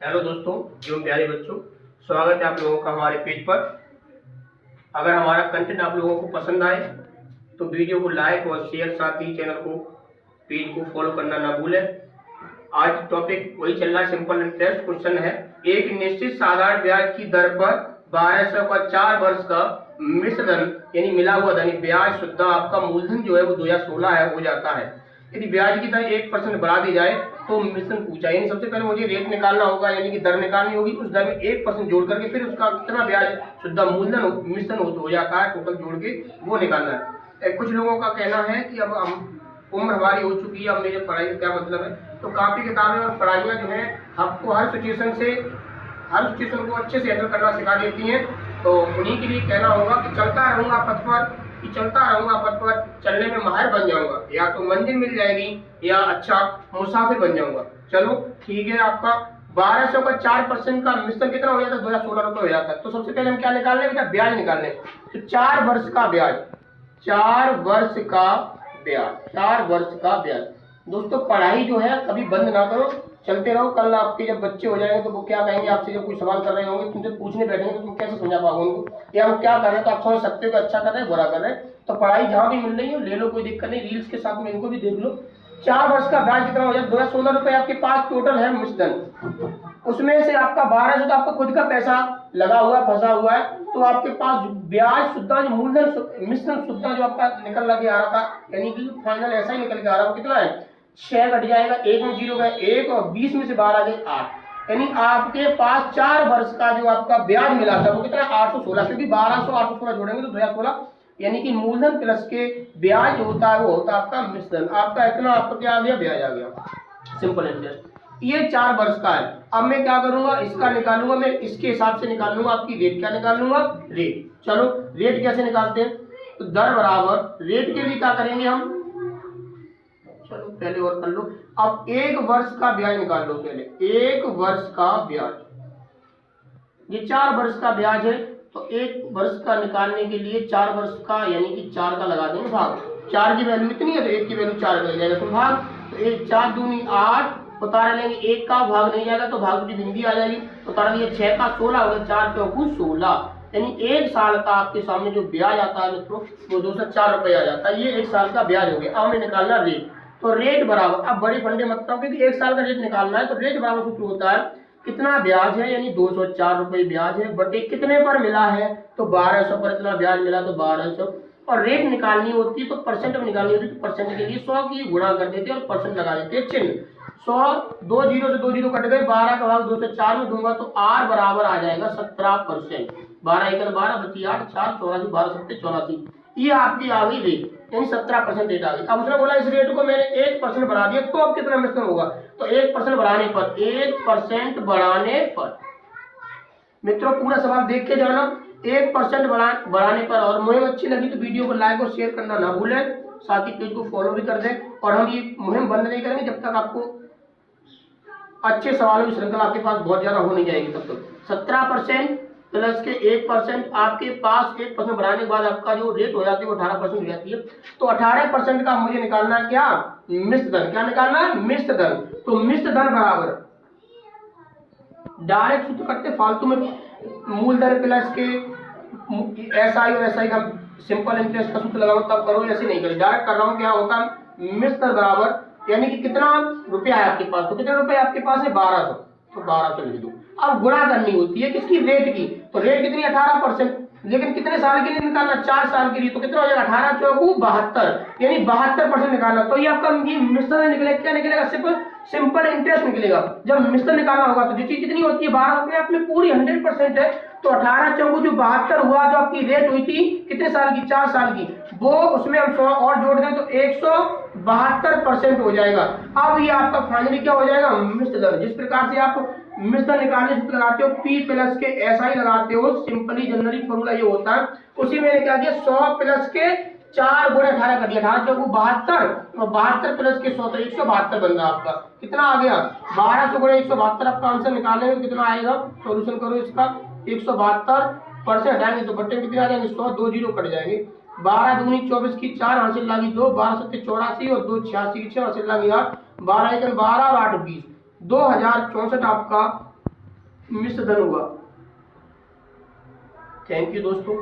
Hello दोस्तों, जो प्यारे बच्चों, स्वागत है आप लोगों का हमारे पेज पर। अगर हमारा कंटेंट आप लोगों को पसंद आए तो वीडियो को लाइक और शेयर, साथ ही चैनल को, पेज को फॉलो करना ना भूलें। आज टॉपिक वही चल रहा है, सिंपल इंटरेस्ट। क्वेश्चन है, एक निश्चित साधारण ब्याज की दर पर 1200 का 4 वर्ष का मिश्र धन यानी मिला हुआ धन ब्याज शुद्ध आपका मूलधन जो है वो 2016 है हो जाता है। यदि ब्याज की दर 1% बढ़ा दी जाए तो मिश्रण पूछा, यानी सबसे पहले मुझे रेट निकालना होगा, यानी कि दर निकालनी होगी। उस दर में 1% जोड़ करके फिर उसका कितना ब्याज शुद्ध मूलधन मिश्रण हो जाता है, टोटल जोड़ के वो निकालना है। कुछ लोगों का कहना है कि अब हम उम्र हमारी हो चुकी है, अब मेरे पढ़ाई का क्या मतलब है। तो काफी किताबें और पढ़ाइयाँ जो है आपको हर सिचुएशन को अच्छे से हैंडल करना सिखा देती हैं। तो उन्हीं के लिए कहना होगा कि चलता रहूंगा पथ पर, चलने में माहिर बन जाऊंगा, या तो मंजिल मिल जाएगी या अच्छा मुसाफिर बन जाऊंगा। चलो ठीक है, आपका 1200 का 4% का मिश्रण कितना हो जाता है? 2016 रुपये हो जाता है। तो सबसे पहले हम क्या निकाल लें बेटा? ब्याज निकाल लें। तो 4 वर्ष का ब्याज, 4 वर्ष का ब्याज। दोस्तों पढ़ाई जो है कभी बंद ना करो, चलते रहो। कल आपके जब बच्चे हो जाएंगे तो वो क्या कहेंगे आपसे, जब कोई सवाल कर रहे होंगे, तुमसे पूछने बैठेंगे तो तुम कैसे समझा पाओगे उनको, या हम क्या कर रहे हैं। तो आप समझ सकते हो कि अच्छा कर रहे हैं बुरा कर रहे हैं। तो पढ़ाई जहां भी मिल रही है ले लो, कोई दिक्कत नहीं। रील्स के साथ में इनको भी देख लो। 4 वर्ष का ब्याज कितना हो जाए? 2016 रुपए आपके पास टोटल है मिश्रण। उसमें से आपका 1200 तो आपका खुद का पैसा लगा हुआ फंसा हुआ है, तो आपके पास ब्याज शुद्ध मूलधन मिश्रण शुद्ध जो आपका निकल के आ रहा था, यानी कि फाइनल ऐसा ही निकल के आ रहा है, कितना है? 6 घट जाएगा, 1 में 0 गए 1 और 20 में से 12 गए 8। यानी आपके पास 4 वर्ष का जो आपका ब्याज मिला था वो कितना? 816, क्योंकि 1200 816 जोड़ेंगे तो 2016, यानी कि मूलधन प्लस के ब्याज होता है वो होता है आपका मिश्रण। आपका इतना आपका क्या आ गया? ब्याज आ गया। सिंपल इंटरेस्ट ये 4 वर्ष का है। अब मैं क्या करूंगा? इसका निकालूंगा, मैं इसके हिसाब से निकाल लूंगा। आपकी रेट क्या निकाल लूंगा? रेट। चलो रेट कैसे निकालते हैं? तो दर बराबर रेट के लिए क्या करेंगे हम? चलो पहले और कर लो। अब 1 वर्ष का ब्याज निकाल लो पहले। 1 वर्ष का ब्याज, ये 4 वर्ष का ब्याज है, तो 1 वर्ष का निकालने के लिए 4 वर्ष का यानी कि 4 का लगा देंगे भाग। 4 की वैल्यू इतनी है तो 1 की वैल्यू 4 कर जाएगा, तो भाग। तो 1 4 दूनी 8, उतार लेंगे 1 का भाग नहीं जाएगा तो भाग की बिंदी आ जाएगी, उतार लिया 6 का 16 हो गया, 4 चौकू 16। यानी 1 साल का आपके सामने जो ब्याज आता है मित्रों वो 204 रुपए आ जाता है। ये 1 साल का ब्याज हो गया। अब हमें निकालना रेट। तो रेट बराबर, अब बड़े फंडे मत करो क्योंकि 1 साल का रेट निकालना है। तो रेट बराबर सूत्र होता है कितना ब्याज है, यानी 204 रुपए ब्याज है, बटे कितने पर मिला है? तो 1200 पर इतना ब्याज मिला तो 1200। और रेट निकालनी होती है तो परसेंट में निकालनी होती है, तो परसेंट के लिए 100 की गुणा कर देते हैं और परसेंट लगा देते हैं चिन्ह। 100 2 जीरो से 2 जीरो कट गए, 12 का भाग 204 में दूंगा तो R बराबर आ जाएगा 17%। 12 एकल 12 बची 8 4 84 12 7 84, ये आपकी आ गई रेट, यानी 17% रेट आ गई। अब उसने बोला इस रेट को मैंने 1% बढ़ा दिया तो अब कितना मिश्रण होगा? तो 1% बढ़ाने पर, 1% बढ़ाने पर मित्रों पूरा सवाल देख के जाना। 1% बढ़ाने पर, और मुहिम अच्छी लगी तो वीडियो को लाइक और शेयर करना ना भूलें, साथ ही पेज को फॉलो भी कर दें। और हम ये मुहिम बंद नहीं करेंगे जब तक आपको अच्छे सवालों की श्रृंखला आपके पास बहुत ज्यादा हो नहीं जाएगी तब तक। 17% प्लस के 1% आपके पास 1% बढ़ाने के बाद आपका जो रेट हो जाती है वो 18% हो जाती है। तो 18% का मुझे निकालना है क्या? मिश्र धन। क्या निकालना है? मिश्र धन। तो मिश्र धन बराबर, डायरेक्ट सूत्र करते फालतू में मूलधन प्लस के एसआई और एसआई का सिंपल इंटरेस्ट का सूत्र लगाओ तब करो, ऐसे नहीं करो। डायरेक्ट कर रहा हूं, क्या होता है? मिश्र धन बराबर, यानी कि कितना रुपया है आपके पास, तो कितने रुपए आपके पास है? 1200, तो 1200 लिख दो। अब गुणा करनी होती है किसकी? रेट की। तो रेट कितनी? 18%, लेकिन कितने साल के लिए निकालना? 4 साल के लिए। तो कितना हो जाएगा? 18 चौकू 72, यानी 72% निकालना। तो ये आपका ये मिश्रण निकलेगा, क्या निकलेगा? सिंपल इंटरेस्ट निकलेगा। जब मिश्रण निकालना होगा तो जो चीज कितनी होती है? 12 अपने आप में पूरी 100% है, तो 18 चौकू जो 72 हुआ, जो आपकी रेट हुई थी कितने साल की? 4 साल की, वो उसमें हम 100 और जोड़ दें तो 172% हो जाएगा। अब ये आपका फाइनली क्या हो जाएगा? मिश्र धन। जिस प्रकार से आप मिश्रण निकालने सूत्र लगाते हो, P प्लस के SI लगाते हो, सिंपली जनरली फॉर्मूला ये होता है। उसी में क्या किया? 100 प्लस के 4 गुणे 18 कर दिया, 18 चौकू 72, और 72 प्लस के 100 तो 172 बन रहा आपका। कितना आ गया? 1200 गुणे 172। आपका आंसर निकालने में कितना आएगा? सोल्यूशन करो इसका। 172% हटाएंगे तो बट्टे कितने आ जाएंगे? 100, 2 जीरो कट जाएंगे। 12 दूनी 24 की 4 हासिल लागी 2, 12 7 84 और 2 86 की 6 हासिल लागी 8, 12 1 12 और 8 20, 2064 आपका मिश्र धन हुआ। थैंक यू दोस्तों।